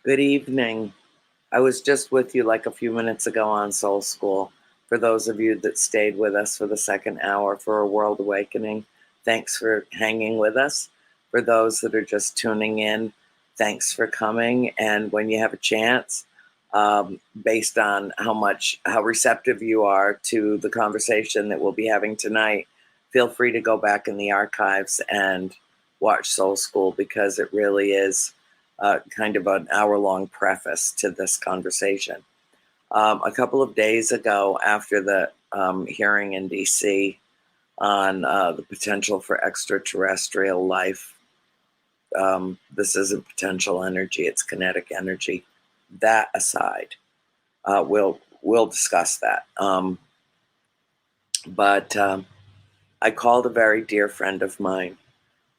Good evening. I was just with you like a few minutes ago on Soul School. For those of you that stayed with us for the second hour for a World Awakening, thanks for hanging with us. For those that are just tuning in, thanks for coming. And when you have a chance, based on how receptive you are to the conversation that we'll be having tonight, feel free to go back in the archives and watch Soul School, because it really is kind of an hour-long preface to this conversation. A couple of days ago, after the hearing in DC on the potential for extraterrestrial life, this isn't potential energy, it's kinetic energy. That aside, we'll discuss that. But I called a very dear friend of mine,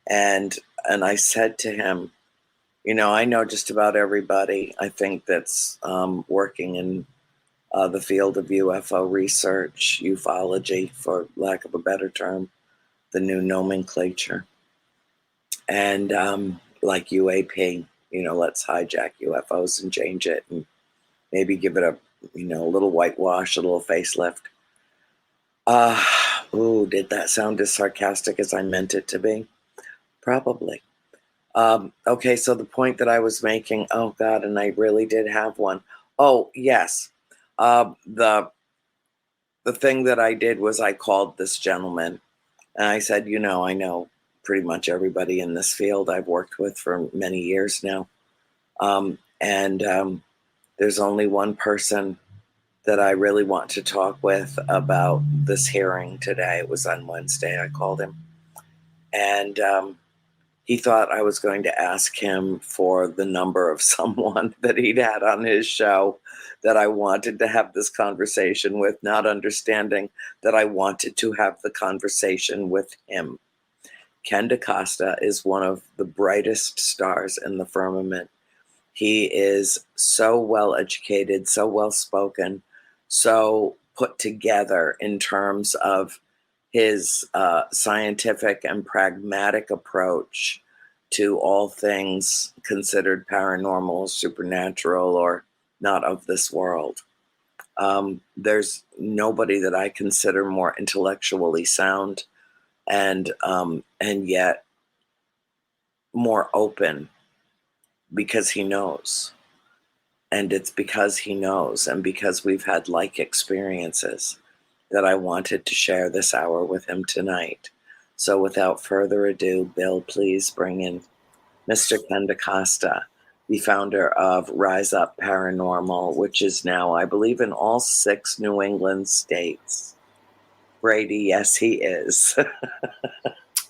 and I said to him, you know, I know just about everybody, I think, that's working in the field of UFO research, ufology, for lack of a better term, the new nomenclature. And like UAP, you know, let's hijack UFOs and change it and maybe give it a little whitewash, a little facelift. Did that sound as sarcastic as I meant it to be? Probably. Okay, so the point that I was making, oh God, and I really did have one. Oh, yes. The thing that I did was I called this gentleman and I said, you know, I know pretty much everybody in this field I've worked with for many years now. There's only one person that I really want to talk with about this hearing today. It was on Wednesday. I called him. And he thought I was going to ask him for the number of someone that he'd had on his show that I wanted to have this conversation with, not understanding that I wanted to have the conversation with him. Ken DeCosta is one of the brightest stars in the firmament. He is so well educated, so well spoken, so put together in terms of his scientific and pragmatic approach to all things considered paranormal, supernatural, or not of this world. There's nobody that I consider more intellectually sound and yet more open, because he knows. And it's because he knows and because we've had like experiences that I wanted to share this hour with him tonight. So without further ado, Bill, please bring in Mr. Ken DeCosta, the founder of Rise Up Paranormal, which is now, I believe, in all 6 New England states. Brady, yes, he is.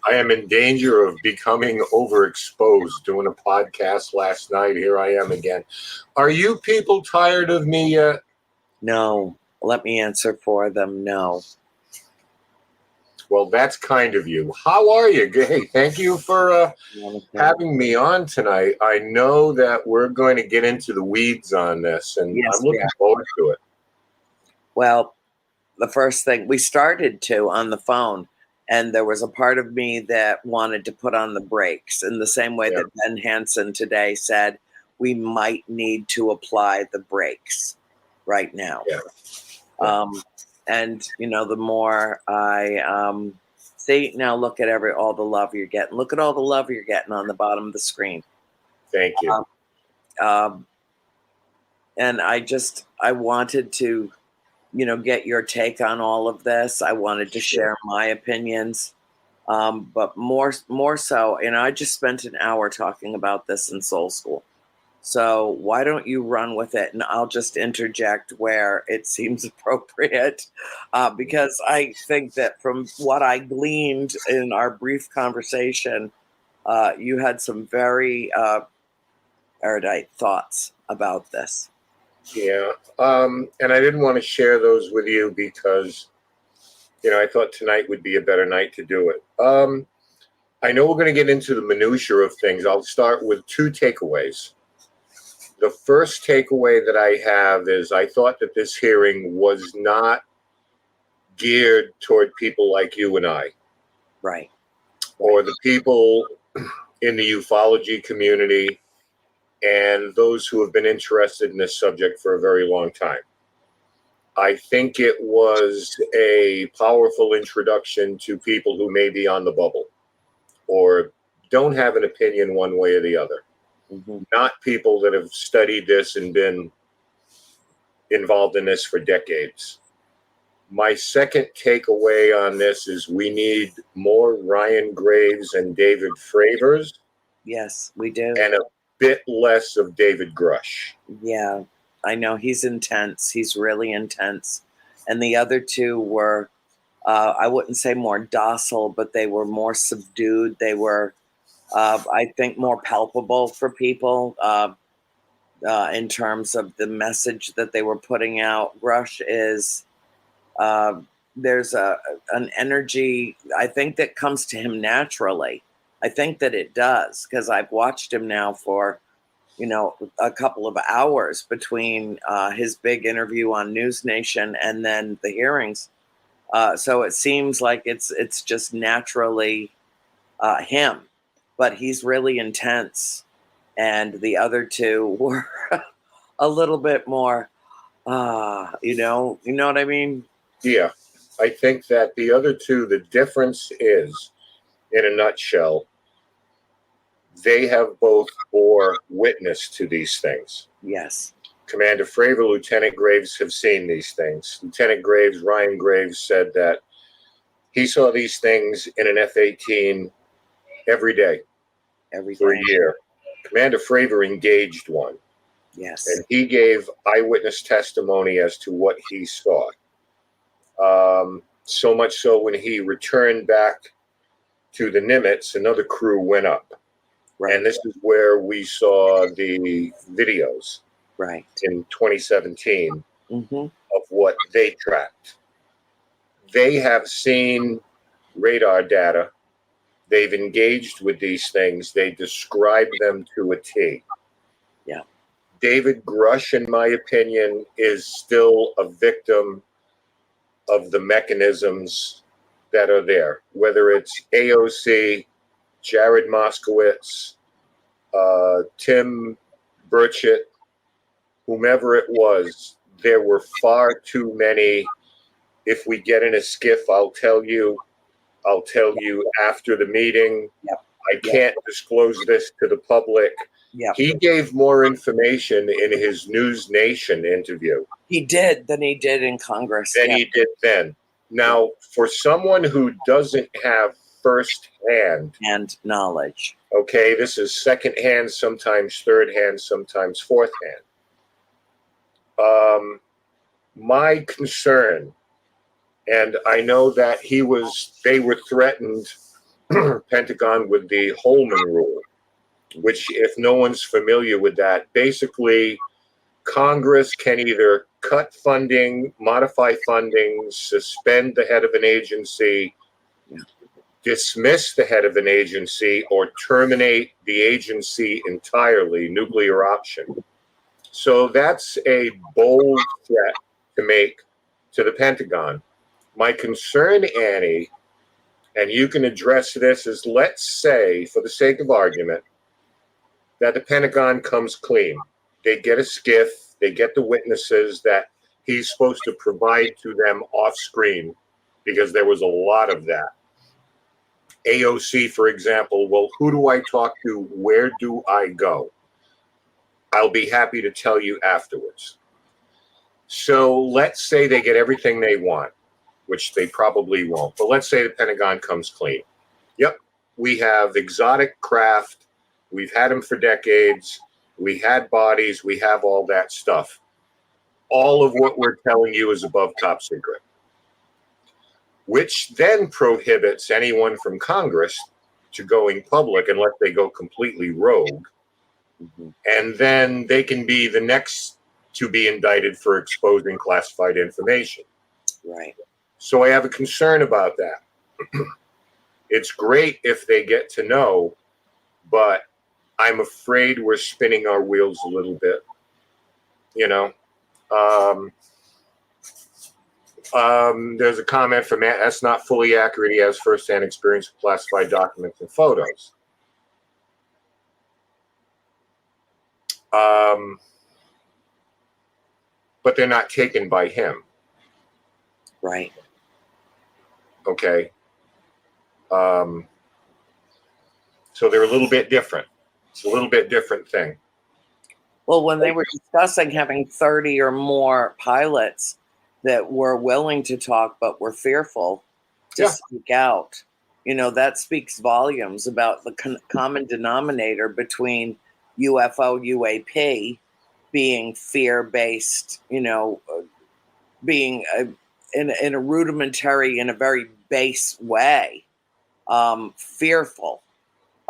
I am in danger of becoming overexposed. Doing a podcast last night. Here I am again. Are you people tired of me yet? No. Let me answer for them. No. Well, that's kind of you. How are you? Hey, thank you for having me on tonight. I know that we're going to get into the weeds on this, and yes, I'm looking forward to it. Well, the first thing, we started to on the phone, and there was a part of me that wanted to put on the brakes in the same way that Ben Hansen today said we might need to apply the brakes right now. And you know, the more I see, now look at all the love you're getting. Look at all the love you're getting on the bottom of the screen. Thank you. And I wanted to, you know, get your take on all of this. I wanted to share my opinions, but more so, you know, I just spent an hour talking about this in Soul School. So why don't you run with it, and I'll just interject where it seems appropriate, because I think that from what I gleaned in our brief conversation, you had some very erudite thoughts about this. Yeah, and I didn't want to share those with you because, you know, I thought tonight would be a better night to do it. I know we're going to get into the minutiae of things. I'll start with 2 takeaways. The first takeaway that I have is I thought that this hearing was not geared toward people like you and I. Right. Or the people in the ufology community and those who have been interested in this subject for a very long time. I think it was a powerful introduction to people who may be on the bubble or don't have an opinion one way or the other. Mm-hmm. Not people that have studied this and been involved in this for decades. My second takeaway on this is we need more Ryan Graves and David Fravers. Yes, we do. And a bit less of David Grush. Yeah, I know. He's intense. He's really intense. And the other two were, I wouldn't say more docile, but they were more subdued. They were, I think, more palpable for people in terms of the message that they were putting out. Grush is, there's an energy, I think, that comes to him naturally. I think that it does, because I've watched him now for, a couple of hours between his big interview on News Nation and then the hearings. So it seems like it's just naturally him, but he's really intense. And the other two were a little bit more, you know what I mean? Yeah, I think that the other two, the difference is, in a nutshell, they have both bore witness to these things. Yes. Commander Fravor, Lieutenant Graves have seen these things. Lieutenant Graves, Ryan Graves, said that he saw these things in an F-18 every day for a year. Commander Fravor engaged one. Yes. And he gave eyewitness testimony as to what he saw. So much so when he returned back to the Nimitz, another crew went up. Right. And this is where we saw the videos in 2017 of what they tracked. They have seen radar data. They've engaged with these things. They describe them to a T. Yeah. David Grush, in my opinion, is still a victim of the mechanisms that are there, whether it's AOC, Jared Moskowitz, Tim Burchett, whomever it was. There were far too many. If we get in a skiff, I'll tell you after the meeting. Yep. I can't disclose this to the public. Yep. He gave more information in his News Nation interview. He did than he did in Congress. Than he did then. Now, for someone who doesn't have first-hand and knowledge, okay, this is second-hand, sometimes third-hand, sometimes fourth-hand. My concern, and I know that they were threatened, Pentagon, with the Holman Rule, which, if no one's familiar with that, basically Congress can either cut funding, modify funding, suspend the head of an agency, dismiss the head of an agency, or terminate the agency entirely, nuclear option. So that's a bold threat to make to the Pentagon. My concern, Annie, and you can address this, is let's say, for the sake of argument, that the Pentagon comes clean. They get a skiff, they get the witnesses that he's supposed to provide to them off screen, because there was a lot of that. AOC, for example, well, who do I talk to? Where do I go? I'll be happy to tell you afterwards. So let's say they get everything they want, which they probably won't. But let's say the Pentagon comes clean. Yep, we have exotic craft. We've had them for decades. We had bodies. We have all that stuff. All of what we're telling you is above top secret, which then prohibits anyone from Congress to going public unless they go completely rogue. And then they can be the next to be indicted for exposing classified information. Right. So I have a concern about that. It's great if they get to know, but I'm afraid we're spinning our wheels a little bit. There's a comment from Matt, that's not fully accurate. He has firsthand experience with classified documents and photos. but they're not taken by him. Right. Okay. So they're a little bit different. It's a little bit different thing. Well, when they were discussing having 30 or more pilots that were willing to talk but were fearful to speak out, that speaks volumes about the common denominator between UFO, UAP being fear-based, being in a rudimentary, in a very base way, fearful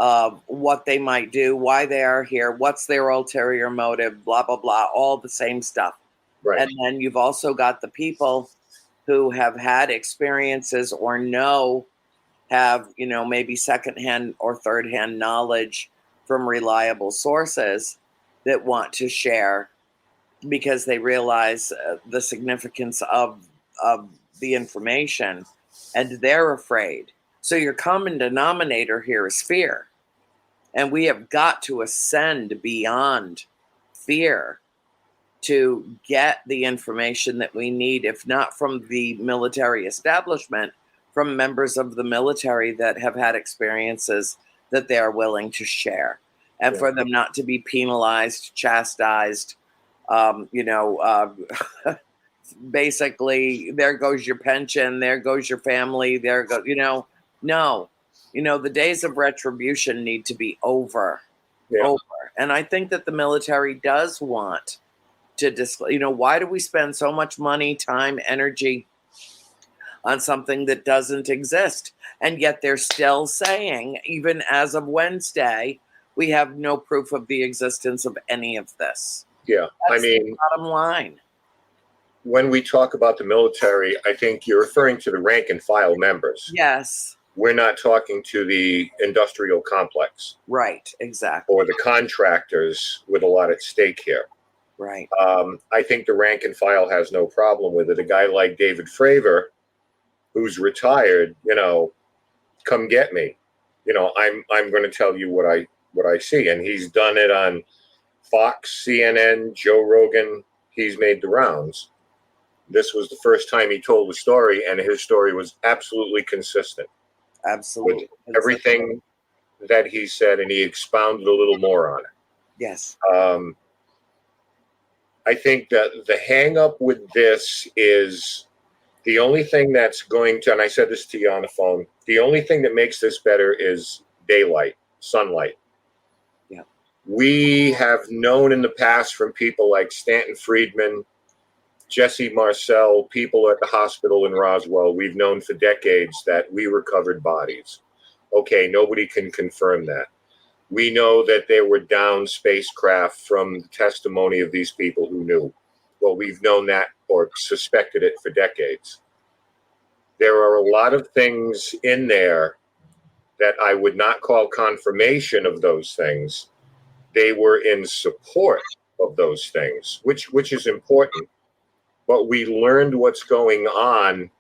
of what they might do, why they are here, what's their ulterior motive, blah, blah, blah, all the same stuff. Right. And then you've also got the people who have had experiences or have, maybe secondhand or thirdhand knowledge from reliable sources that want to share because they realize the significance of the information, and they're afraid. So your common denominator here is fear. And we have got to ascend beyond fear to get the information that we need, if not from the military establishment, from members of the military that have had experiences that they are willing to share, and for them not to be penalized, chastised, basically, there goes your pension, there goes your family, no. The days of retribution need to be over. And I think that the military does want to why do we spend so much money, time, energy on something that doesn't exist? And yet they're still saying, even as of Wednesday, we have no proof of the existence of any of this. Yeah. That's the bottom line. When we talk about the military, I think you're referring to the rank and file members. Yes. We're not talking to the industrial complex. Right, exactly. Or the contractors with a lot at stake here. Right. I think the rank and file has no problem with it. A guy like David Fravor, who's retired, come get me. I'm going to tell you what I see. And he's done it on Fox, CNN, Joe Rogan. He's made the rounds. This was the first time he told the story, and his story was absolutely consistent. Absolutely. With everything that he said, and he expounded a little more on it. Yes. I think that the hang up with this is the only thing that's going to, and I said this to you on the phone, the only thing that makes this better is daylight, sunlight. Yeah. We have known in the past from people like Stanton Friedman, Jesse Marcel, people at the hospital in Roswell, we've known for decades that we recovered bodies. Okay, nobody can confirm that. We know that there were downed spacecraft from the testimony of these people who knew. Well, we've known that or suspected it for decades. There are a lot of things in there that I would not call confirmation of those things. They were in support of those things, which is important. But we learned what's going on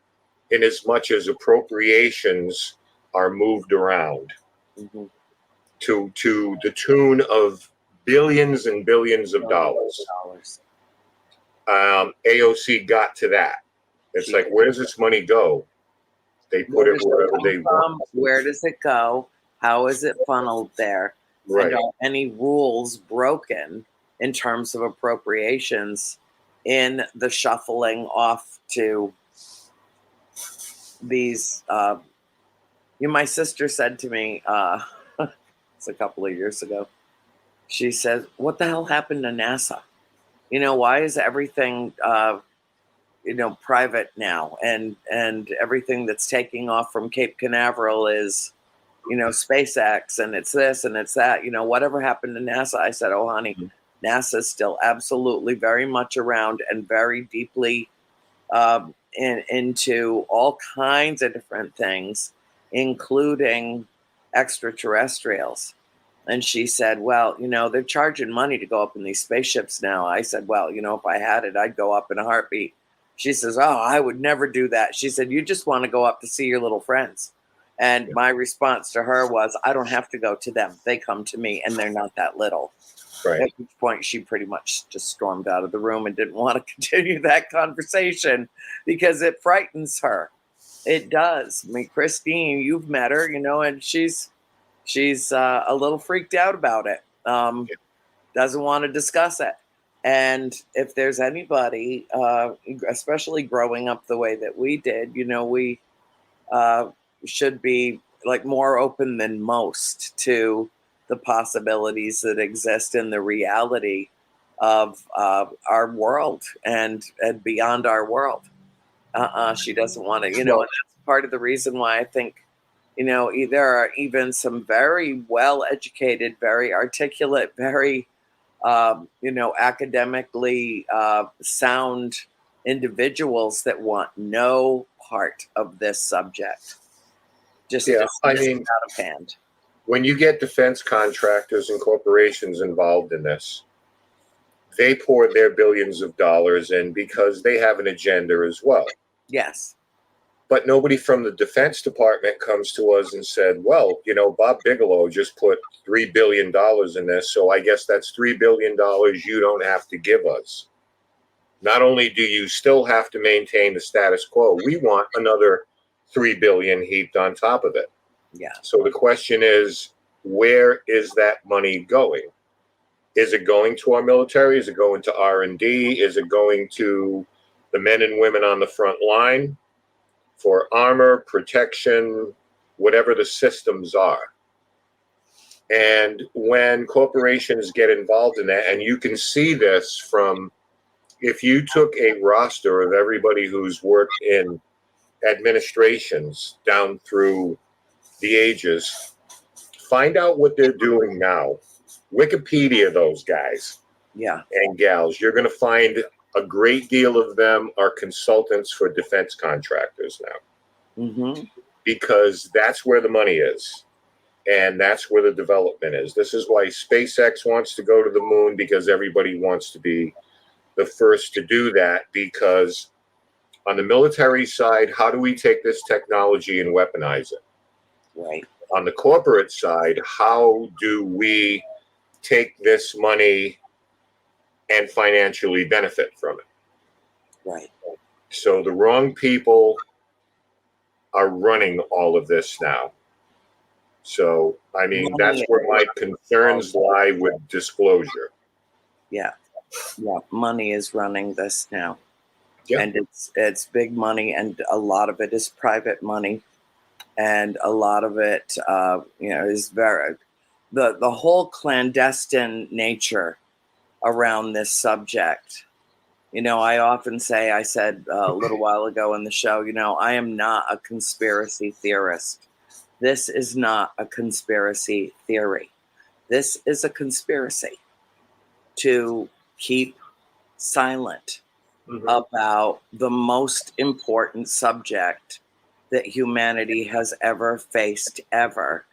in as much as appropriations are moved around to the tune of billions and billions of dollars. AOC got to that. It's like, where does this money go? They put it wherever they want. Where does it go? How is it funneled there? Right. And are any rules broken in terms of appropriations in the shuffling off to these? My sister said to me, it's a couple of years ago, she said, what the hell happened to NASA? Why is everything private now, and everything that's taking off from Cape Canaveral is SpaceX, and it's this and it's that, whatever happened to NASA? I said, oh honey, NASA's still absolutely very much around and very deeply into all kinds of different things, including extraterrestrials. And she said, well, they're charging money to go up in these spaceships now. I said, well, if I had it, I'd go up in a heartbeat. She says, oh, I would never do that. She said, you just want to go up to see your little friends. And my response to her was, I don't have to go to them. They come to me, and they're not that little. Right. At which point she pretty much just stormed out of the room and didn't want to continue that conversation because it frightens her. It does. I mean, Christine, you've met her, and she's a little freaked out about it. Doesn't want to discuss it. And if there's anybody, especially growing up the way that we did, we should be like more open than most to the possibilities that exist in the reality of our world and beyond our world. She doesn't want to, and that's part of the reason why I think, there are even some very well educated, very articulate, very, academically sound individuals that want no part of this subject. Just I mean, out of hand. When you get defense contractors and corporations involved in this, they pour their billions of dollars in because they have an agenda as well. Yes. But nobody from the Defense Department comes to us and said, well, Bob Bigelow just put $3 billion in this, so I guess that's $3 billion you don't have to give us. Not only do you still have to maintain the status quo, we want another $3 billion heaped on top of it. Yeah. So the question is, where is that money going? Is it going to our military? Is it going to R&D? Is it going to the men and women on the front line for armor, protection, whatever the systems are? And when corporations get involved in that, and you can see this from, if you took a roster of everybody who's worked in administrations down through the ages, find out what they're doing now. Wikipedia those guys and gals. You're going to find a great deal of them are consultants for defense contractors now, because that's where the money is. And that's where the development is. This is why SpaceX wants to go to the moon, because everybody wants to be the first to do that. Because on the military side, how do we take this technology and weaponize it? Right. On the corporate side, how do we take this money and financially benefit from it? Right. So the wrong people are running all of this now. So, I mean, that's where my concerns lie with disclosure. Yeah. Yeah. Money is running this now. Yeah. And it's big money, and a lot of it is private money. And a lot of it, is very, the whole clandestine nature around this subject. I often say, I said a little while ago in the show, I am not a conspiracy theorist. This is not a conspiracy theory. This is a conspiracy to keep silent about the most important subject that humanity has ever faced, ever.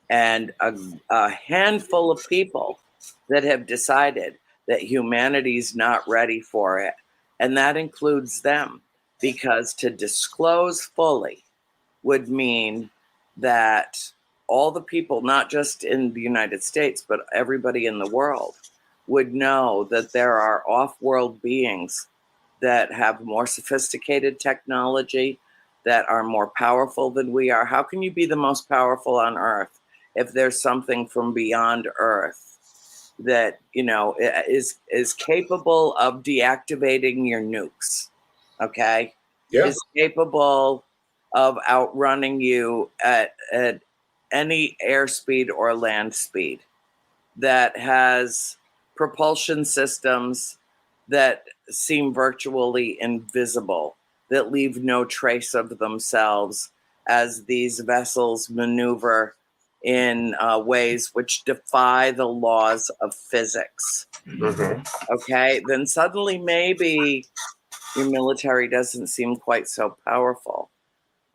And a handful of people that have decided that humanity's not ready for it. And that includes them, because to disclose fully would mean that all the people, not just in the United States, but everybody in the world, would know that there are off-world beings that have more sophisticated technology, that are more powerful than we are. How can you be the most powerful on Earth if there's something from beyond Earth that, is capable of deactivating your nukes? Okay? Yeah. Is capable of outrunning you at any airspeed or land speed, that has propulsion systems that seem virtually invisible, that leave no trace of themselves as these vessels maneuver in ways which defy the laws of physics. Okay, then suddenly maybe your military doesn't seem quite so powerful,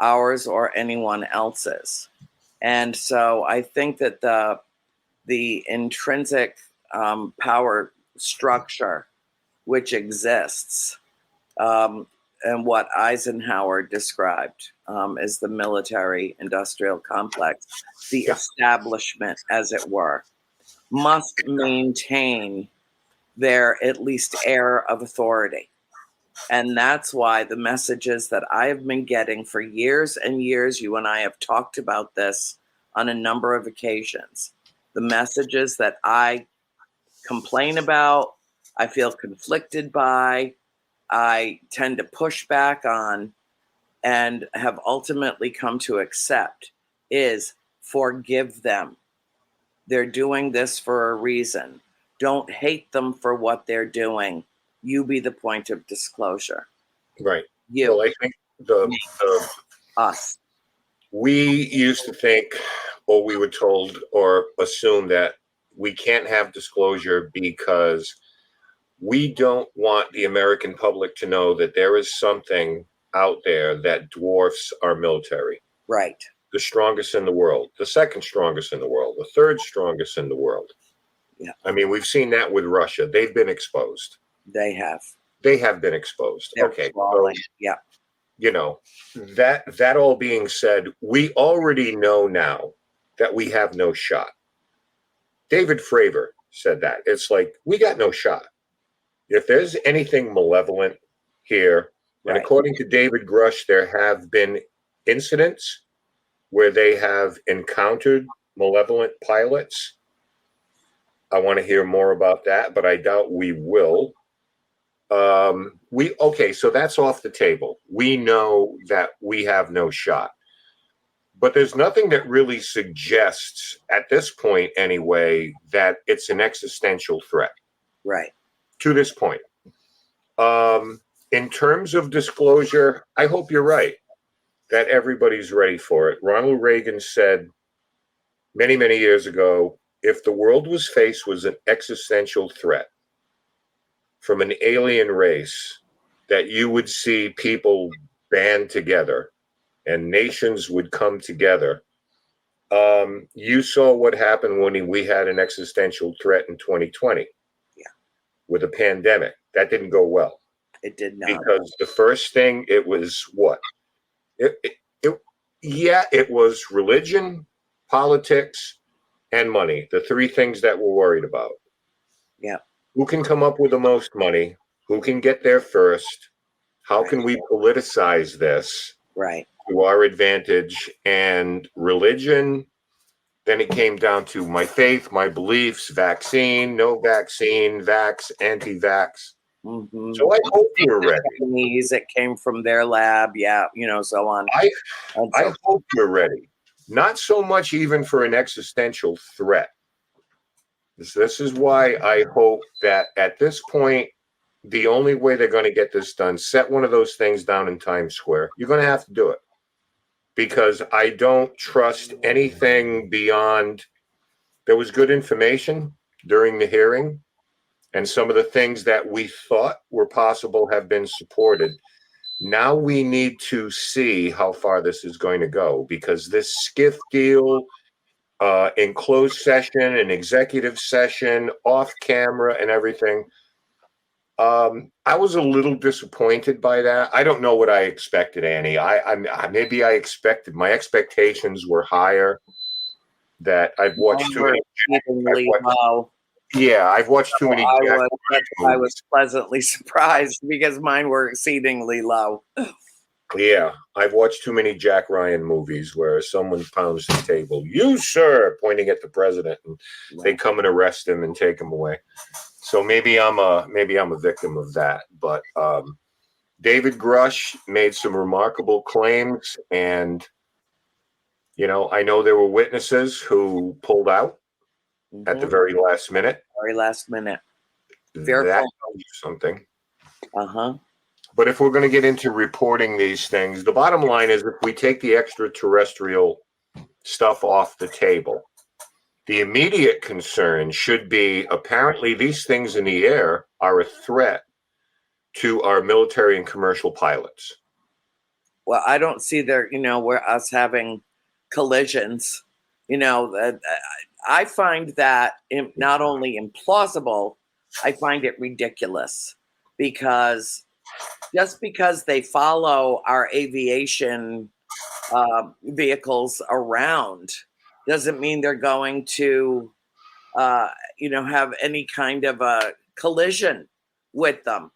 ours or anyone else's. And so I think that the intrinsic power structure which exists, and what Eisenhower described as the military industrial complex, the establishment, as it were, must maintain their at least air of authority. And that's why the messages that I have been getting for years and years, you and I have talked about this on a number of occasions. The messages that I complain about, I feel conflicted by, I tend to push back on, and have ultimately come to accept is forgive them. They're doing this for a reason. Don't hate them for what they're doing. You be the point of disclosure. Right. You, Well, I think the us. we used to think, or we were told or assume that we can't have disclosure because we don't want the American public to know that there is something out there that dwarfs our military. Right. The strongest in the world, the second strongest in the world, the third strongest in the world. Yeah. I mean, we've seen that with Russia. They've been exposed. They have. They have been exposed. They're Okay. crawling. So, Yeah. you know, that all being said, we already know now that we have no shot. David Fravor said that. It's like, we got no shot. If there's anything malevolent here, and Right. according to David Grush, there have been incidents where they have encountered malevolent pilots. I want to hear more about that, but I doubt we will. So that's off the table. We know that we have no shot. But there's nothing that really suggests, at this point anyway, that it's an existential threat. Right. To this point. In terms of disclosure, I hope you're right that everybody's ready for it. Ronald Reagan said many, many years ago, if the world was faced with an existential threat from an alien race, that you would see people band together and nations would come together. You saw what happened when we had an existential threat in 2020. Yeah. With a pandemic. That didn't go well. It did not. Because the first thing, it was what? It was religion, politics, and money. The three things that we're worried about. Yeah. Who can come up with the most money? Who can get there first? How Right. can we politicize this Right. to our advantage? And religion, then it came down to my faith, my beliefs, vaccine, no vaccine, vax, anti-vax. Mm-hmm. So I hope we're ready. Japanese, it came from their lab. Yeah. So on. I hope we're ready. Not so much even for an existential threat. This is why I hope that at this point, the only way they're going to get this done, set one of those things down in Times Square. You're going to have to do it. Because I don't trust anything beyond, there was good information during the hearing, and some of the things that we thought were possible have been supported. Now we need to see how far this is going to go, because this SCIF deal, in closed session and executive session, off camera and everything, I was a little disappointed by that. I don't know what I expected, Annie. Maybe I expected, my expectations were higher. That I've watched too many. I've watched too many. I was pleasantly surprised because mine were exceedingly low. Yeah, I've watched too many Jack Ryan movies where someone pounds the table, "You, sir," pointing at the president, and they come and arrest him and take him away. So maybe I'm a victim of that. But David Grush made some remarkable claims, and I know there were witnesses who pulled out at the very last minute. Very last minute. That something. Uh-huh. But if we're going to get into reporting these things, the bottom line is if we take the extraterrestrial stuff off the table, the immediate concern should be, apparently these things in the air are a threat to our military and commercial pilots. Well, I don't see we're us having collisions. I find that not only implausible, I find it ridiculous, because just because they follow our aviation vehicles around doesn't mean they're going to have any kind of a collision with them.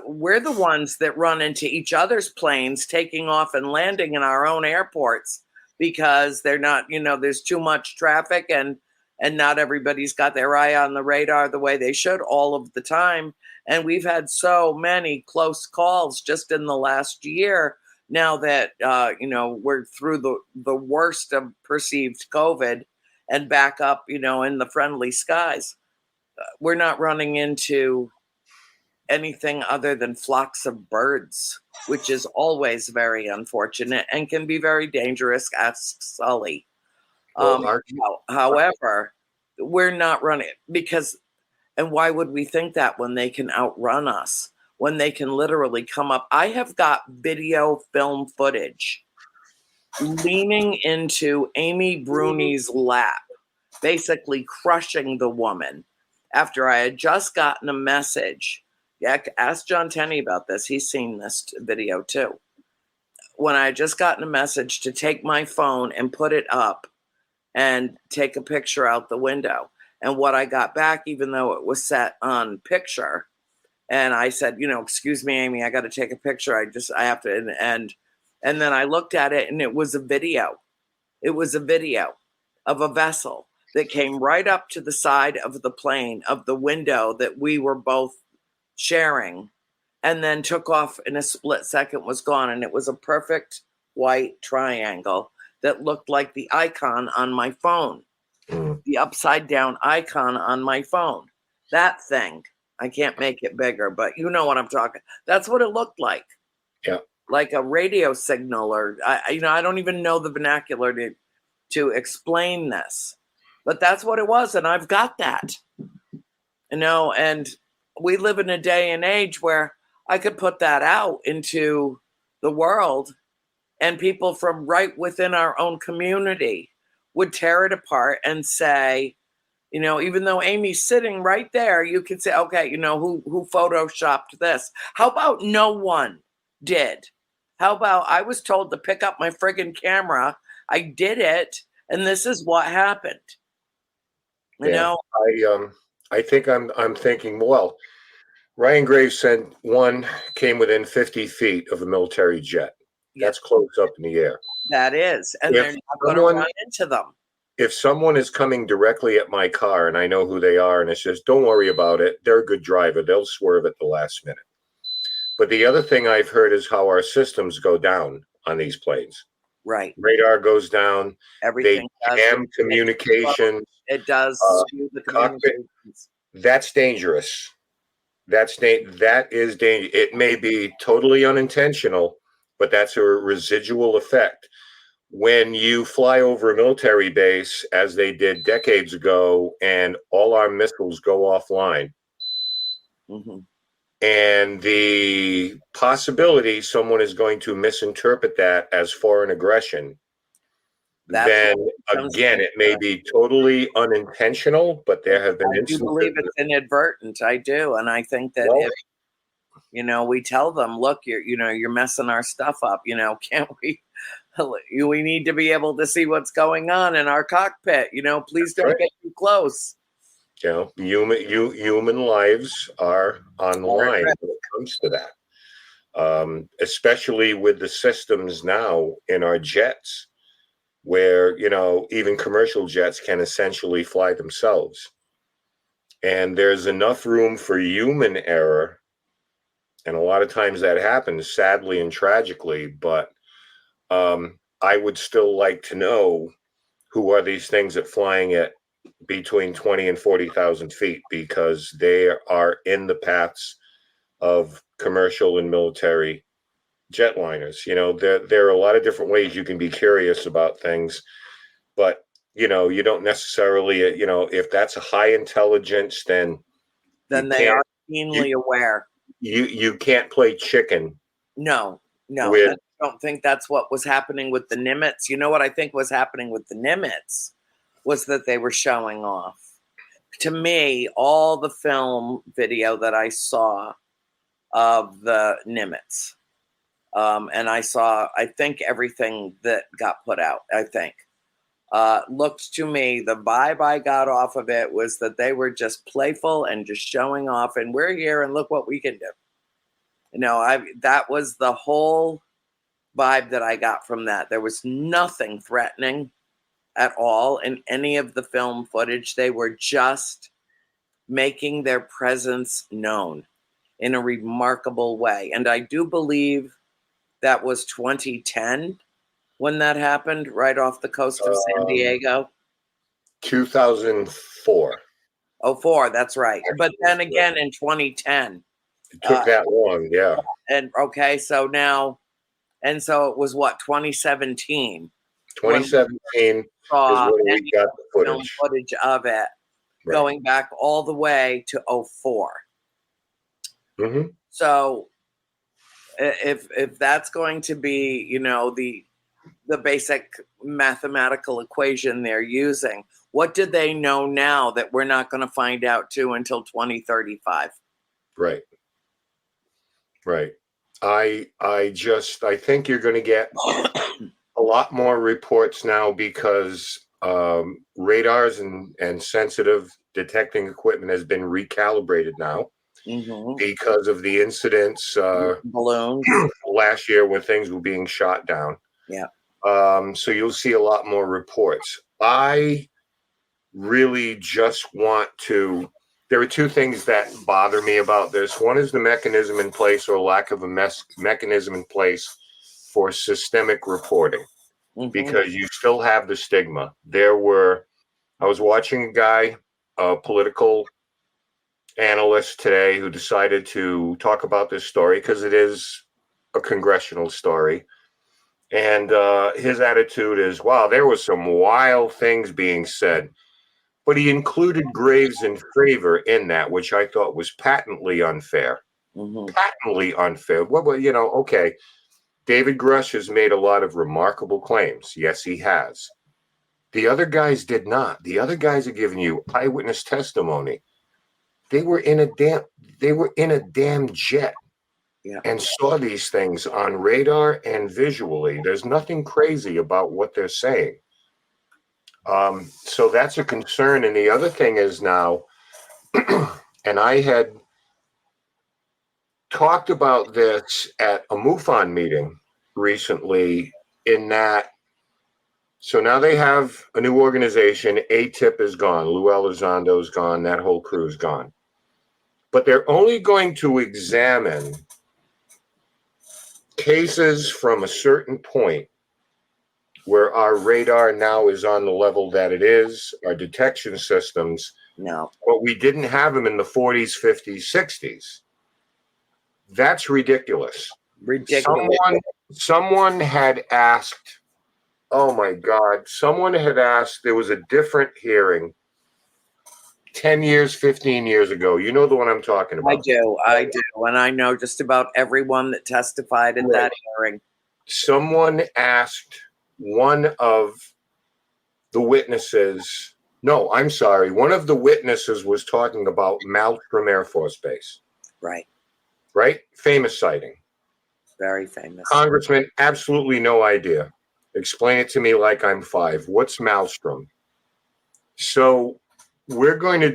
We're the ones that run into each other's planes taking off and landing in our own airports because they're not, there's too much traffic and not everybody's got their eye on the radar the way they should all of the time. And we've had so many close calls just in the last year now that, we're through the worst of perceived COVID and back up, in the friendly skies. We're not running into anything other than flocks of birds, which is always very unfortunate and can be very dangerous. Ask Sully. Well, However, we're not running because, and why would we think that when they can outrun us, when they can literally come up? I have got video film footage leaning into Amy Bruni's lap, basically crushing the woman after I had just gotten a message. Yeah, ask John Tenney about this. He's seen this video too. When I had just gotten a message to take my phone and put it up and take a picture out the window. And what I got back, even though it was set on picture, and I said, excuse me, Amy, I got to take a picture. I have to, and then I looked at it and it was a video. It was a video of a vessel that came right up to the side of the plane, of the window that we were both sharing, and then took off in a split second, was gone. And it was a perfect white triangle that looked like the icon on my phone, the upside down icon on my phone. That thing, I can't make it bigger, but you know what I'm talking. That's what it looked like. Yeah. Like a radio signal, or I don't even know the vernacular to explain this, but that's what it was. And I've got that, and we live in a day and age where I could put that out into the world and people from right within our own community would tear it apart and say, even though Amy's sitting right there, you could say, okay, who photoshopped this? How about no one did? How about I was told to pick up my friggin' camera, I did it, and this is what happened. I think I'm thinking, well, Ryan Graves said one came within 50 feet of a military jet. That's close up in the air. That is, and they're not going to run into them. If someone is coming directly at my car and I know who they are and it says, don't worry about it, they're a good driver, they'll swerve at the last minute. But the other thing I've heard is how our systems go down on these planes. Right. Radar goes down. Everything they jam communication. It does. The cockpit. That's dangerous. That is dangerous. It may be totally unintentional, but that's a residual effect. When you fly over a military base, as they did decades ago, and all our missiles go offline, and the possibility someone is going to misinterpret that as foreign aggression, then again, it may be totally unintentional, but there have been instances. I do believe it's inadvertent. I do. And I think that if, we tell them, look, you're messing our stuff up, can't we? We need to be able to see what's going on in our cockpit. Please don't get too close. Human lives are on the line when it comes to that, especially with the systems now in our jets, where even commercial jets can essentially fly themselves, and there's enough room for human error, and a lot of times that happens, sadly and tragically, but I would still like to know who are these things that flying at between 20 and 40,000 feet, because they are in the paths of commercial and military jetliners. There are a lot of different ways you can be curious about things, but you don't necessarily, if that's a high intelligence, then they are keenly aware. You can't play chicken. No. I don't think that's what was happening with the Nimitz. You know what I think was happening with the Nimitz was that they were showing off. To me, all the film video that I saw of the Nimitz, and I think everything that got put out, I think, looked to me, the vibe I got off of it was that they were just playful and just showing off, and we're here and look what we can do. That was the whole vibe that I got from that. There was nothing threatening at all in any of the film footage. They were just making their presence known in a remarkable way. And I do believe that was 2010 when that happened, right off the coast of San Diego. 2004. Oh, 4, that's right. But then again in 2010. It took that long, yeah. And okay, so now, and so it was what, 2017? 2017 is when we got the film footage. footage of it, Right. going back all the way to 04. Mm-hmm. So if that's going to be, the basic mathematical equation they're using, what do they know now that we're not going to find out too until 2035? Right. I think you're going to get a lot more reports now because radars and sensitive detecting equipment has been recalibrated now because of the incidents balloons last year when things were being shot down. Yeah. So you'll see a lot more reports. I really just want to. There are two things that bother me about this. One is the mechanism in place or lack of a mechanism in place for systemic reporting, because you still have the stigma. I was watching a guy, a political analyst today, who decided to talk about this story because it is a congressional story. And his attitude is, wow, there was some wild things being said. But he included Graves and Fravor in that, which I thought was patently unfair. Patently unfair. Well, okay. David Grush has made a lot of remarkable claims. Yes, he has. The other guys did not. The other guys are giving you eyewitness testimony. They were in a damn jet. Yeah. And saw these things on radar and visually. There's nothing crazy about what they're saying. So that's a concern. And the other thing is now, and I had talked about this at a MUFON meeting recently, in that, so now they have a new organization. ATIP is gone. Lou Elizondo is gone. That whole crew is gone. But they're only going to examine cases from a certain point where our radar now is on the level that it is, our detection systems. No. But we didn't have them in the 40s, 50s, 60s. That's ridiculous. Someone had asked, oh my God, someone had asked, there was a different hearing 10 years, 15 years ago. You know the one I'm talking about. I do. And I know just about everyone that testified at that hearing. Someone asked one of the witnesses, no, I'm sorry, one of the witnesses was talking about Malmstrom Air Force Base. Right. Famous sighting. Very famous. Congressman, absolutely no idea. Explain it to me like I'm 5. What's Malmstrom? So we're going to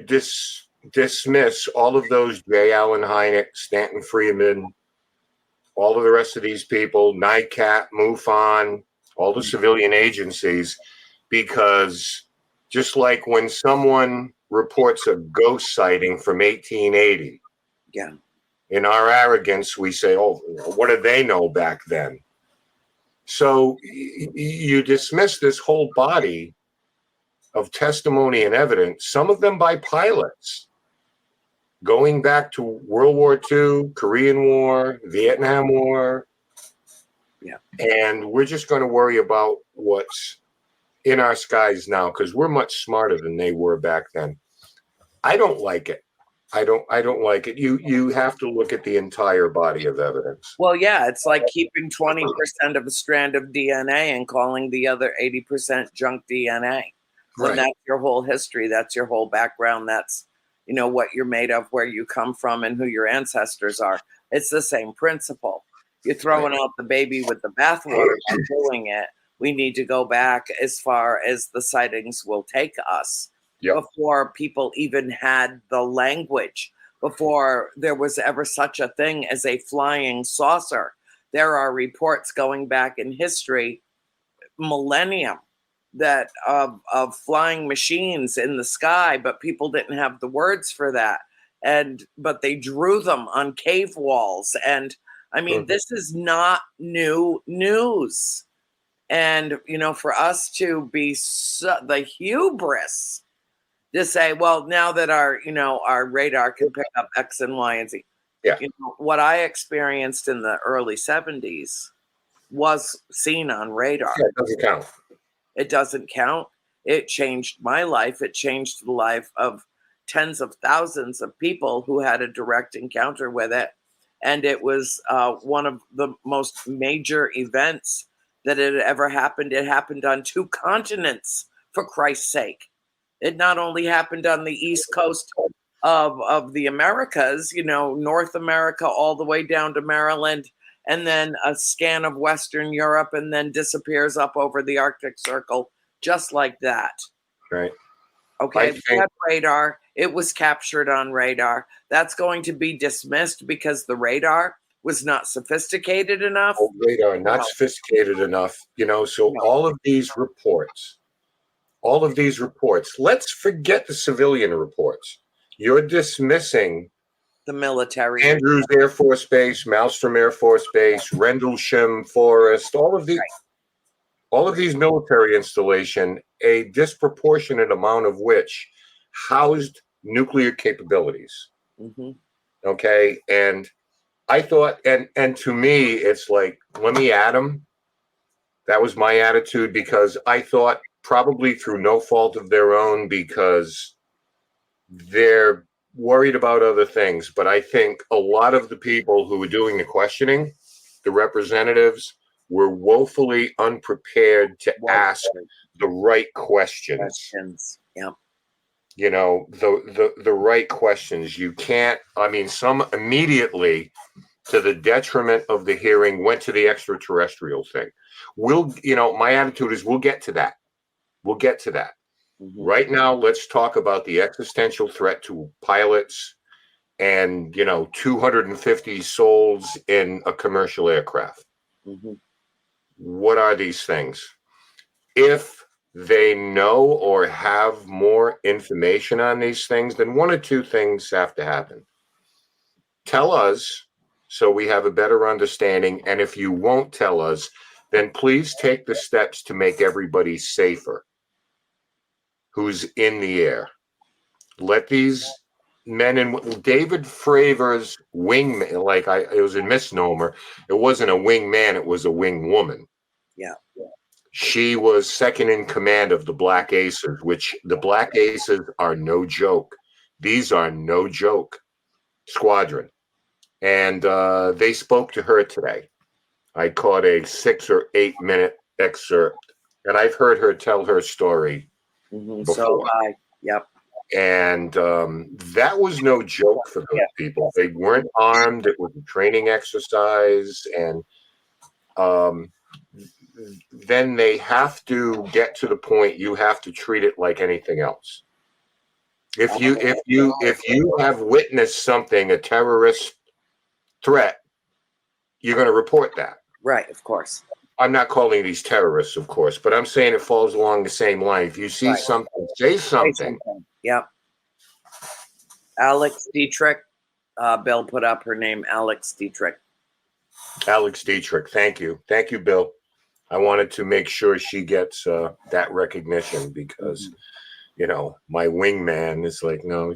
dismiss all of those J. Allen Hynek, Stanton Friedman, all of the rest of these people, NICAP, MUFON, all the civilian agencies, because just like when someone reports a ghost sighting from 1880, in our arrogance, we say, oh, what did they know back then? So you dismiss this whole body of testimony and evidence, some of them by pilots, going back to World War II, Korean War, Vietnam War. Yeah. And we're just going to worry about what's in our skies now, because we're much smarter than they were back then. I don't like it. I don't like it. You have to look at the entire body of evidence. Well, yeah, it's like keeping 20% of a strand of DNA and calling the other 80% junk DNA. When that's your whole history, that's your whole background, that's, what you're made of, where you come from, and who your ancestors are. It's the same principle. You're throwing out the baby with the bathwater by doing it, we need to go back as far as the sightings will take us. Yep. Before people even had the language, before there was ever such a thing as a flying saucer. There are reports going back in history, millennium, that of flying machines in the sky, but people didn't have the words for that. But they drew them on cave walls. And I mean, this is not new news. And, for us to be the hubris to say, well, now that our radar can pick up X and Y and Z. Yeah. What I experienced in the early 70s was seen on radar. Yeah, it doesn't count. It doesn't count. It changed my life. It changed the life of tens of thousands of people who had a direct encounter with it. And it was one of the most major events that had ever happened. It happened on 2 continents, for Christ's sake. It not only happened on the East Coast of the Americas, North America all the way down to Maryland, and then a scan of Western Europe, and then disappears up over the Arctic Circle, just like that. Right. Okay, we had radar. It was captured on radar. That's going to be dismissed because the radar was not sophisticated enough. Radar, not sophisticated enough. So all of these reports, let's forget the civilian reports. You're dismissing the military, Andrews Air Force Base, Malmstrom Air Force Base, Rendlesham Forest, all of these military installation, a disproportionate amount of which housed nuclear capabilities. Mm-hmm. Okay. And I thought, and to me, it's like, let me add them. That was my attitude, because I thought, probably through no fault of their own, because they're worried about other things. But I think a lot of the people who were doing the questioning, the representatives, were woefully unprepared to ask the right questions. Yep. The right questions. You can't, some immediately, to the detriment of the hearing, went to the extraterrestrial thing. My attitude is we'll get to that. Mm-hmm. Right now, let's talk about the existential threat to pilots and, 250 souls in a commercial aircraft. Mm-hmm. What are these things? If they know or have more information on these things, then one or two things have to happen. Tell us so we have a better understanding. And if you won't tell us, then please take the steps to make everybody safer who's in the air. Let these men and David Fravor's wingman, it was a misnomer. It wasn't a wingman, it was a wing woman. Yeah. She was second in command of the Black Aces, which the Black Aces are no joke. These are no joke squadron. And they spoke to her today. I caught a 6 or 8 minute excerpt, and I've heard her tell her story before. So yep. And that was no joke for those people. They weren't armed. It was a training exercise. And then they have to get to the point you have to treat it like anything else. If you have witnessed something, a terrorist threat, you're going to report that. Right, of course. I'm not calling these terrorists, of course, but I'm saying it falls along the same line. If you see something, say something. Yep. Alex Dietrich. Bill put up her name, Alex Dietrich. Alex Dietrich. Thank you. Thank you, Bill. I wanted to make sure she gets that recognition because, my wingman is like, no,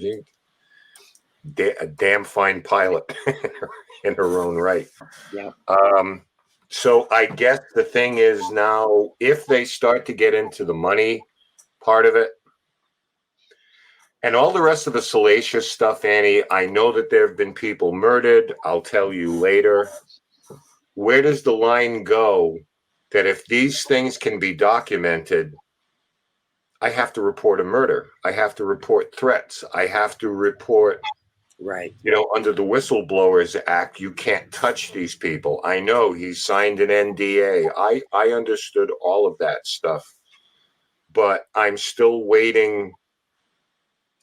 a damn fine pilot in her own right. Yeah. So I guess the thing is now, if they start to get into the money part of it and all the rest of the salacious stuff, Annie, I know that there have been people murdered. I'll tell you later. Where does the line go that if these things can be documented, I have to report a murder. I have to report threats. I have to report Right. Under the Whistleblowers Act, you can't touch these people. I know he signed an NDA. I understood all of that stuff, but I'm still waiting.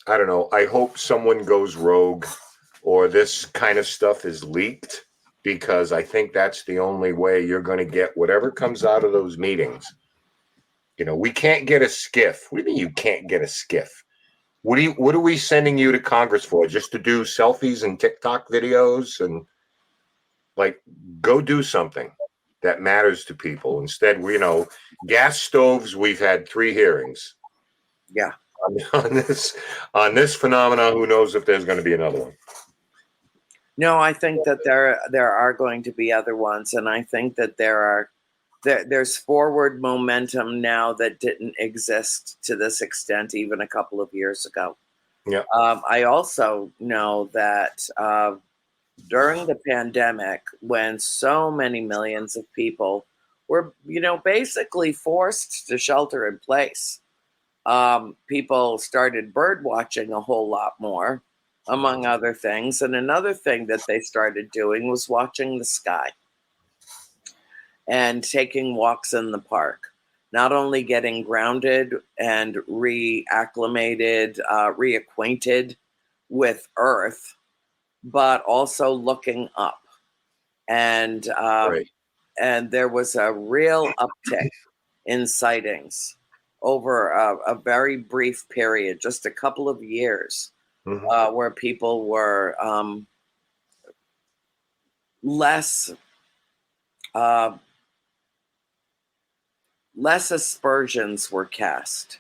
I don't know. I hope someone goes rogue or this kind of stuff is leaked, because I think that's the only way you're going to get whatever comes out of those meetings. We can't get a skiff. What do you mean you can't get a skiff? What are we sending you to Congress for? Just to do selfies and TikTok videos and like go do something that matters to people. Instead, gas stoves, we've had 3 hearings. Yeah. On this phenomenon, who knows if there's going to be another one. No, I think that there are going to be other ones, and I think that there's forward momentum now that didn't exist to this extent even a couple of years ago. Yeah. I also know that during the pandemic, when so many millions of people were, basically forced to shelter in place, people started bird watching a whole lot more, among other things. And another thing that they started doing was watching the sky and taking walks in the park. Not only getting grounded and reacclimated, reacquainted with Earth, but also looking up. And Right. and there was a real uptick in sightings over a very brief period, just a couple of years, where people were less uh, less aspersions were cast,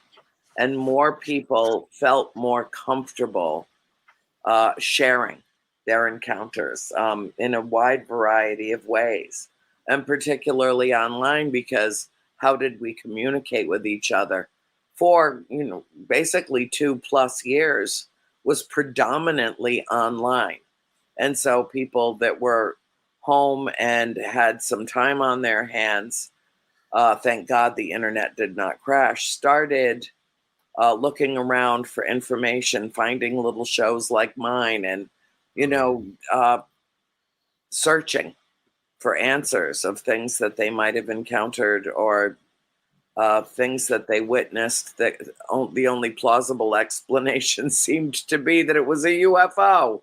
and more people felt more comfortable sharing their encounters in a wide variety of ways, and particularly online, because how did we communicate with each other for basically 2+ years was predominantly online. And so people that were home and had some time on their hands, thank God the internet did not crash, started looking around for information, finding little shows like mine, and searching for answers of things that they might have encountered, or things that they witnessed. That the only plausible explanation seemed to be that it was a UFO,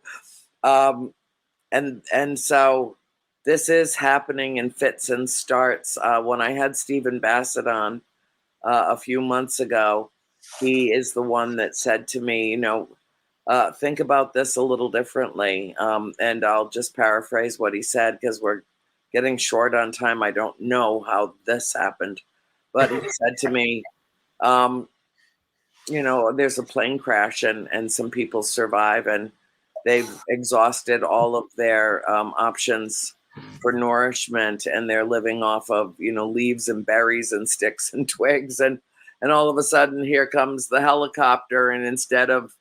and so this is happening in fits and starts. When I had Stephen Bassett on a few months ago, he is the one that said to me, think about this a little differently. And I'll just paraphrase what he said because we're getting short on time. I don't know how this happened, but he said to me, there's a plane crash and some people survive, and they've exhausted all of their options for nourishment, and they're living off of leaves and berries and sticks and twigs, and all of a sudden here comes the helicopter, and instead of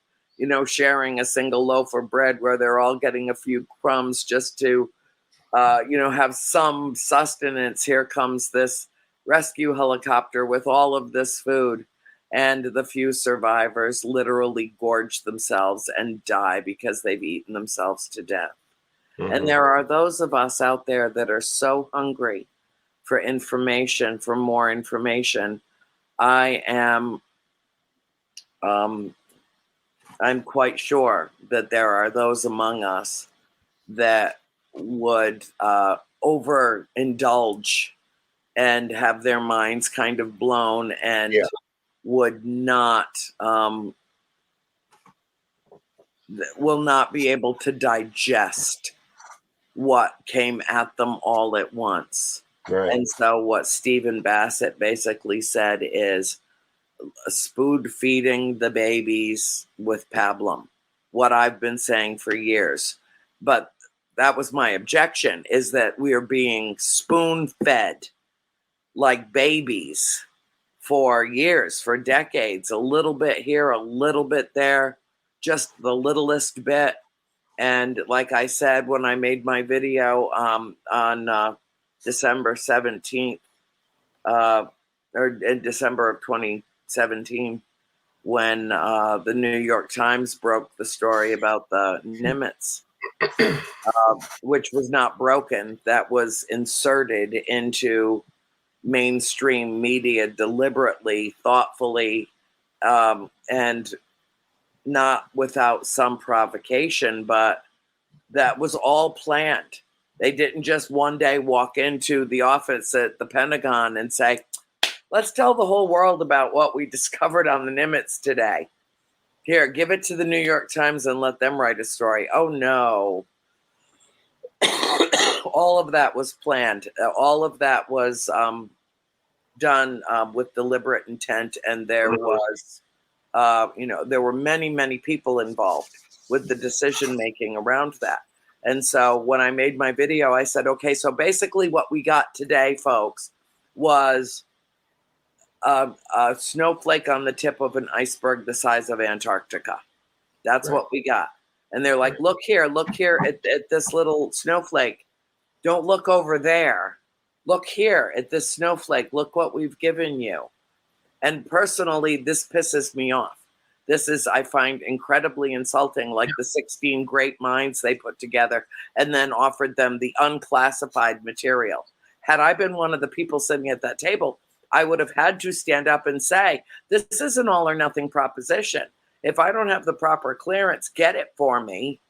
sharing a single loaf of bread where they're all getting a few crumbs just to have some sustenance, here comes this rescue helicopter with all of this food. And the few survivors literally gorge themselves and die because they've eaten themselves to death. And there are those of us out there that are so hungry for information, for more information. I'm quite sure that there are those among us that would overindulge and have their minds kind of blown, and would not will not be able to digest what came at them all at once. Right. And so what Stephen Bassett basically said is spoon feeding the babies with pablum, what I've been saying for years. But that was my objection, is that we are being spoon fed like babies for years, for decades, a little bit here, a little bit there, just the littlest bit. And like I said, when I made my video on December 17th, or in December of 2017, when the New York Times broke the story about the Nimitz, which was not broken, that was inserted into mainstream media deliberately, thoughtfully, and not without some provocation, but that was all planned. They didn't just one day walk into the office at the Pentagon and say, let's tell the whole world about what we discovered on the Nimitz today. Here, give it to the New York Times and let them write a story. Oh, no. All of that was planned. All of that was done with deliberate intent. And there was, there were many, many people involved with the decision making around that. And so when I made my video, I said, okay, so basically what we got today, folks, was a snowflake on the tip of an iceberg the size of Antarctica. That's right. What we got. And they're like, look here at this little snowflake. Don't look over there. Look here at this snowflake. Look what we've given you. And personally, this pisses me off. This is, I find, incredibly insulting, like the 16 great minds they put together and then offered them the unclassified material. Had I been one of the people sitting at that table, I would have had to stand up and say, this is an all or nothing proposition. If I don't have the proper clearance, get it for me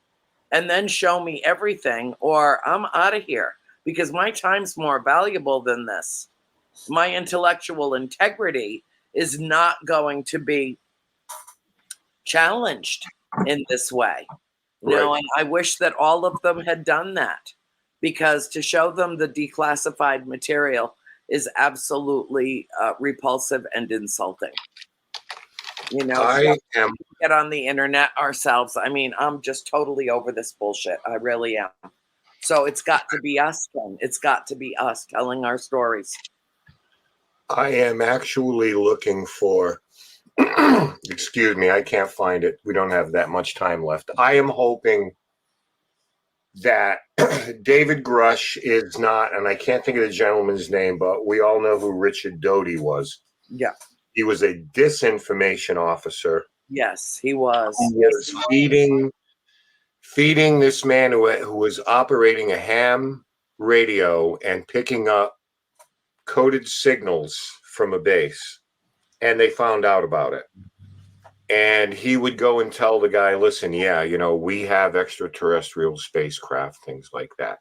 and then show me everything, or I'm out of here, because my time's more valuable than this. My intellectual integrity is not going to be challenged in this way. No, and I wish that all of them had done that, because to show them the declassified material is absolutely repulsive and insulting. You know, I am get on the internet ourselves. I mean, I'm just totally over this bullshit. I really am. So it's got to be us, Ken. It's got to be us telling our stories. I am actually looking for, excuse me, I can't find it. We don't have that much time left. I am hoping that David Grush is not, and I can't think of the gentleman's name, but we all know who Richard Doty was. Yeah. He was a disinformation officer. Yes, he was. He was feeding this man who was operating a ham radio and picking up coded signals from a base, and they found out about it. And he would go and tell the guy, listen, yeah, we have extraterrestrial spacecraft, things like that,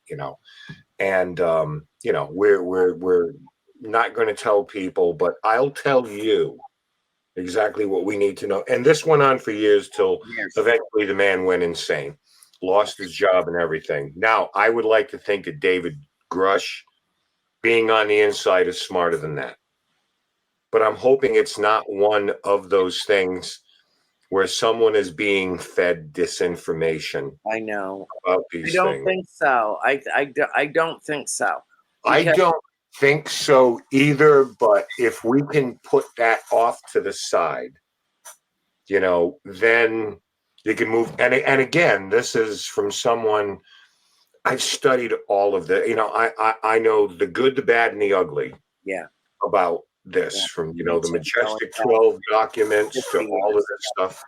and we're not going to tell people, but I'll tell you exactly what we need to know. And this went on for years till eventually the man went insane, lost his job and everything. Now, I would like to think that David Grush, being on the inside, is smarter than that. But I'm hoping it's not one of those things where someone is being fed disinformation. I know. About these I don't things. think so. I don't think so. I don't think so either, but if we can put that off to the side, then you can move. And again, this is from someone, I've studied all of the, I know the good, the bad, and the ugly. Yeah. About this, from the Majestic 12 documents to all of this stuff.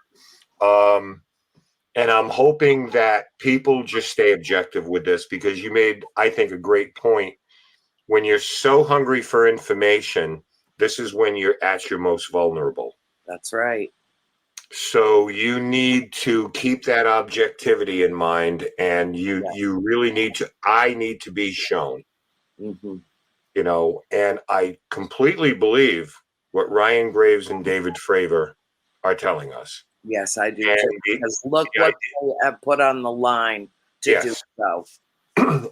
And I'm hoping that people just stay objective with this, because you made, I think, a great point. When you're so hungry for information, this is when you're at your most vulnerable. That's right. So you need to keep that objectivity in mind, and you really need to, I need to be shown. Mm-hmm. And I completely believe what Ryan Graves and David Fravor are telling us. Yes, I do too. Because look what they have put on the line to do so.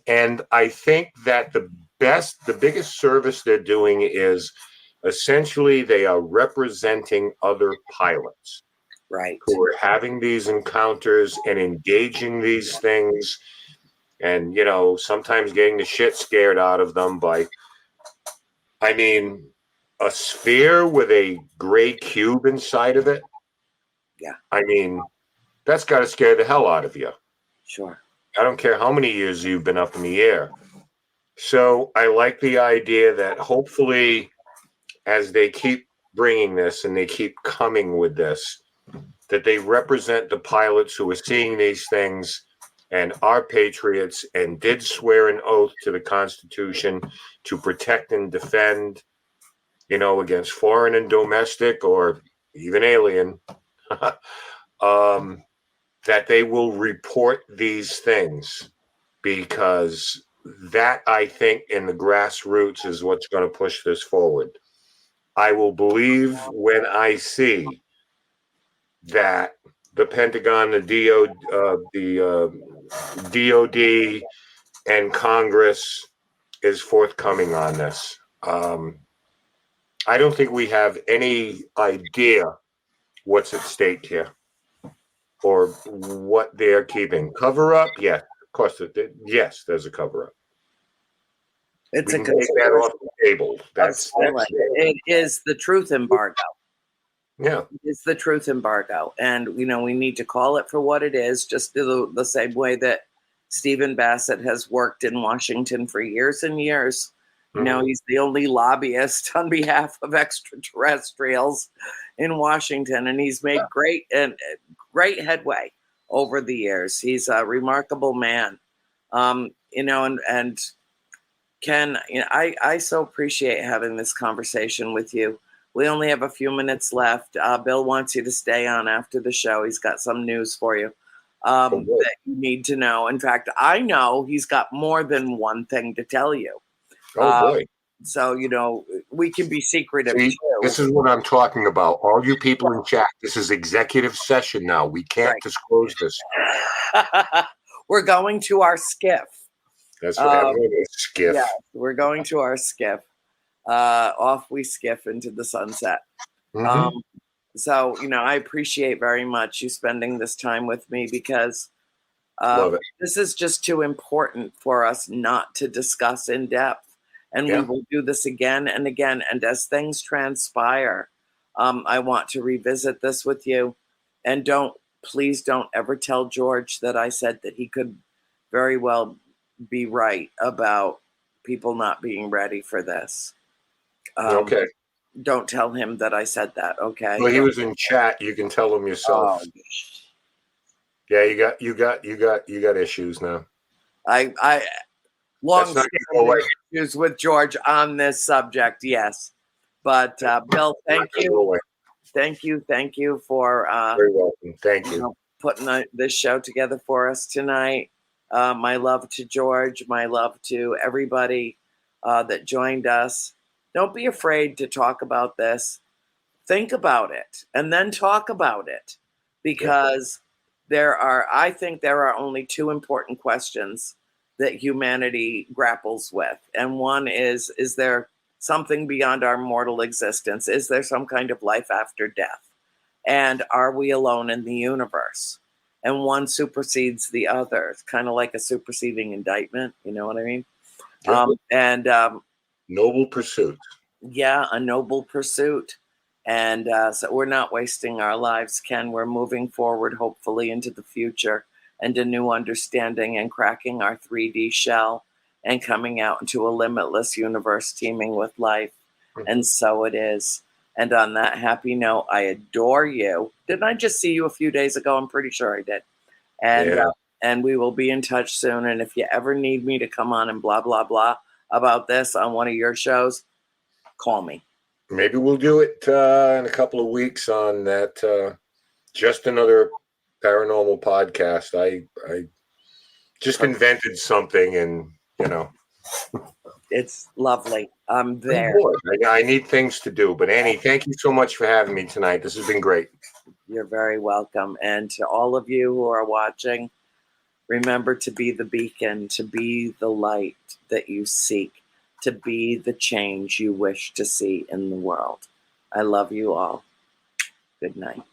And I think that the biggest service they're doing is essentially they are representing other pilots. Right. Who are having these encounters and engaging these things, and sometimes getting the shit scared out of them by, a sphere with a gray cube inside of it. Yeah. That's got to scare the hell out of you. Sure. I don't care how many years you've been up in the air. So I like the idea that hopefully, as they keep bringing this and they keep coming with this, that they represent the pilots who are seeing these things and are patriots and did swear an oath to the Constitution to protect and defend, against foreign and domestic or even alien, that they will report these things, because that, I think, in the grassroots is what's going to push this forward. I will believe when I see that the Pentagon, the DOD, and Congress is forthcoming on this. I don't think we have any idea what's at stake here or what they're keeping. Cover up? Yes, of course. Yes, there's a cover up. It's We a can take that off the table. That's it is the truth embargo. Yeah. It's the truth embargo. And, we need to call it for what it is, just the same way that Stephen Bassett has worked in Washington for years and years. He's the only lobbyist on behalf of extraterrestrials in Washington, and he's made great headway over the years. He's a remarkable man. And Ken, I so appreciate having this conversation with you. We only have a few minutes left. Bill wants you to stay on after the show. He's got some news for you that you need to know. In fact, I know he's got more than one thing to tell you. Oh, boy. So, we can be secretive See, too. this is what I'm talking about. All you people in chat, this is executive session now. We can't disclose this. We're going to our skiff. That's right. I'm going to skiff. Yeah, we're going to our skiff. Off we skiff into the sunset. Mm-hmm. So, I appreciate very much you spending this time with me, because Love it. this is just too important for us not to discuss in depth. And we will do this again and again. And as things transpire, I want to revisit this with you. And please don't ever tell George that I said that he could very well be right about people not being ready for this. Okay. Don't tell him that I said that. Okay. Well, he was in chat. You can tell him yourself. Yeah, you got issues now. I long-standing issues with George on this subject. Yes, but Bill, thank you for very welcome. Thank you. Putting this show together for us tonight. My love to George. My love to everybody that joined us. Don't be afraid to talk about this. Think about it and then talk about it, because I think there are only two important questions that humanity grapples with. And one is there something beyond our mortal existence? Is there some kind of life after death? And are we alone in the universe? And one supersedes the other. It's kind of like a superseding indictment. You know what I mean? Noble pursuit. Yeah, a noble pursuit. And so we're not wasting our lives, Ken. We're moving forward, hopefully, into the future and a new understanding, and cracking our 3D shell and coming out into a limitless universe teeming with life. And so it is. And on that happy note, I adore you. Didn't I just see you a few days ago? I'm pretty sure I did. And we will be in touch soon. And if you ever need me to come on and blah, blah, blah about this on one of your shows, call me. Maybe we'll do it in a couple of weeks on that Just Another Paranormal podcast. I just invented something, and it's lovely. I'm there. I need things to do. But Annie, thank you so much for having me tonight. This has been great. You're very welcome. And to all of you who are watching, remember to be the beacon, to be the light that you seek, to be the change you wish to see in the world. I love you all. Good night.